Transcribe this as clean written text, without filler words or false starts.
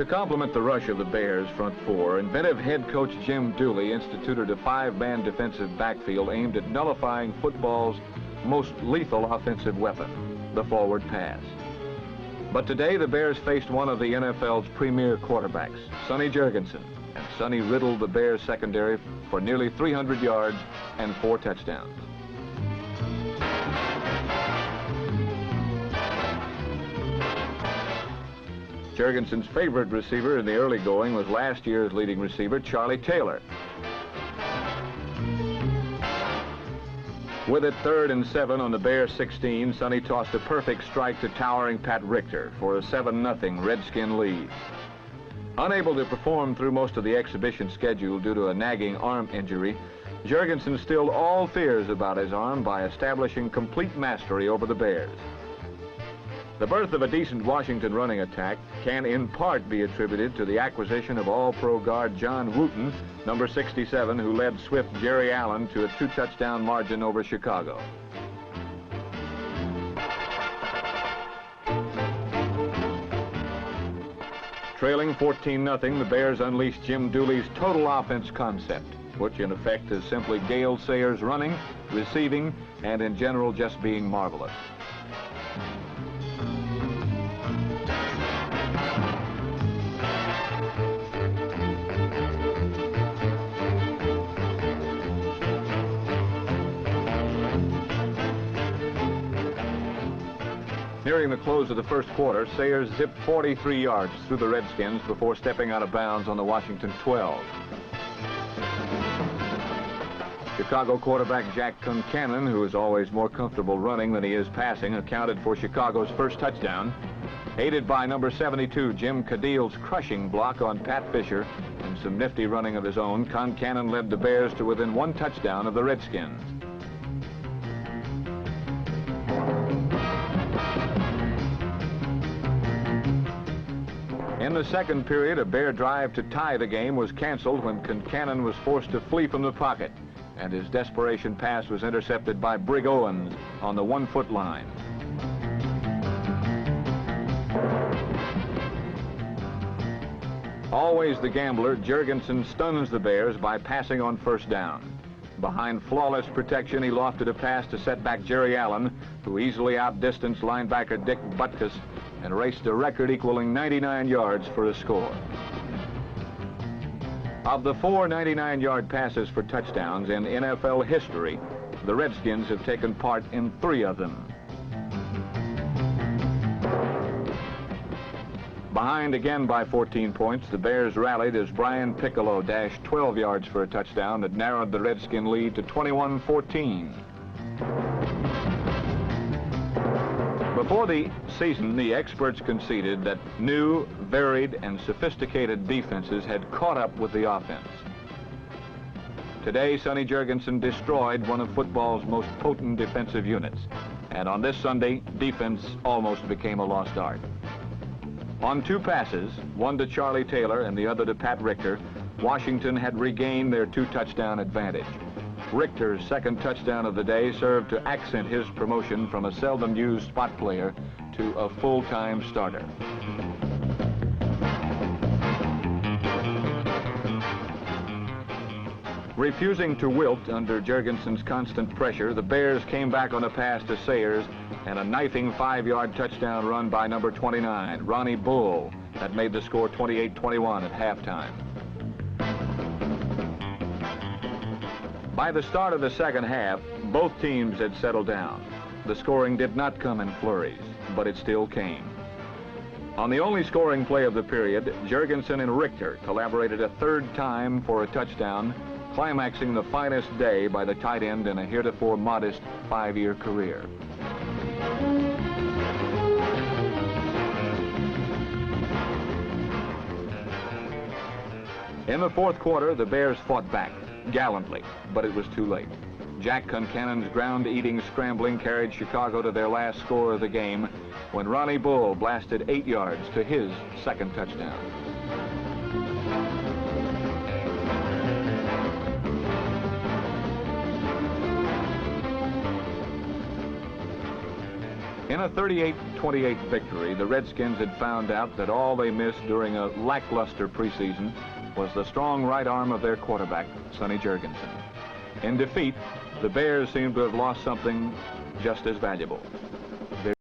To complement the rush of the Bears' front four, inventive head coach Jim Dooley instituted a five-man defensive backfield aimed at nullifying football's most lethal offensive weapon, the forward pass. But today, the Bears faced one of the NFL's premier quarterbacks, Sonny Jurgensen, and Sonny riddled the Bears' secondary for nearly 300 yards and 4 touchdowns. Jurgensen's favorite receiver in the early going was last year's leading receiver, Charlie Taylor. With it 3rd and 7 on the Bears' 16, Sonny tossed a perfect strike to towering Pat Richter for a 7-0 Redskin lead. Unable to perform through most of the exhibition schedule due to a nagging arm injury, Jurgensen stilled all fears about his arm by establishing complete mastery over the Bears. The birth of a decent Washington running attack can in part be attributed to the acquisition of All-Pro guard John Wooten, number 67, who led Swift Jerry Allen to a 2-touchdown margin over Chicago. Trailing 14-0, the Bears unleashed Jim Dooley's total offense concept, which in effect is simply Gale Sayers running, receiving, and in general just being marvelous. Nearing the close of the first quarter, Sayers zipped 43 yards through the Redskins before stepping out of bounds on the Washington 12. Chicago quarterback Jack Concannon, who is always more comfortable running than he is passing, accounted for Chicago's first touchdown. Aided by number 72, Jim Cadill's crushing block on Pat Fisher and some nifty running of his own, Concannon led the Bears to within 1 touchdown of the Redskins. In the second period, a Bear drive to tie the game was canceled when Concannon was forced to flee from the pocket, and his desperation pass was intercepted by Brig Owens on the 1-foot line. Always the gambler, Jurgensen stuns the Bears by passing on first down. Behind flawless protection, he lofted a pass to set back Jerry Allen, who easily outdistanced linebacker Dick Butkus and raced a record equaling 99 yards for a score. Of the 4 99-yard passes for touchdowns in NFL history, the Redskins have taken part in 3 of them. Behind again by 14 points, the Bears rallied as Brian Piccolo dashed 12 yards for a touchdown that narrowed the Redskin lead to 21-14. Before the season, the experts conceded that new, varied, and sophisticated defenses had caught up with the offense. Today, Sonny Jurgensen destroyed one of football's most potent defensive units, and on this Sunday, defense almost became a lost art. On 2 passes, one to Charlie Taylor and the other to Pat Richter, Washington had regained their 2-touchdown advantage. Richter's second touchdown of the day served to accent his promotion from a seldom-used spot player to a full-time starter. Refusing to wilt under Jurgensen's constant pressure, the Bears came back on a pass to Sayers and a knifing 5-yard touchdown run by number 29, Ronnie Bull, that made the score 28-21 at halftime. By the start of the second half, both teams had settled down. The scoring did not come in flurries, but it still came. On the only scoring play of the period, Jurgensen and Richter collaborated a 3rd time for a touchdown, climaxing the finest day by the tight end in a heretofore modest 5-year career. In the fourth quarter, the Bears fought back gallantly, but it was too late. Jack Concannon's ground-eating scrambling carried Chicago to their last score of the game when Ronnie Bull blasted 8 yards to his 2nd touchdown. In a 38-28 victory, the Redskins had found out that all they missed during a lackluster preseason was the strong right arm of their quarterback, Sonny Jurgensen. In defeat, the Bears seemed to have lost something just as valuable.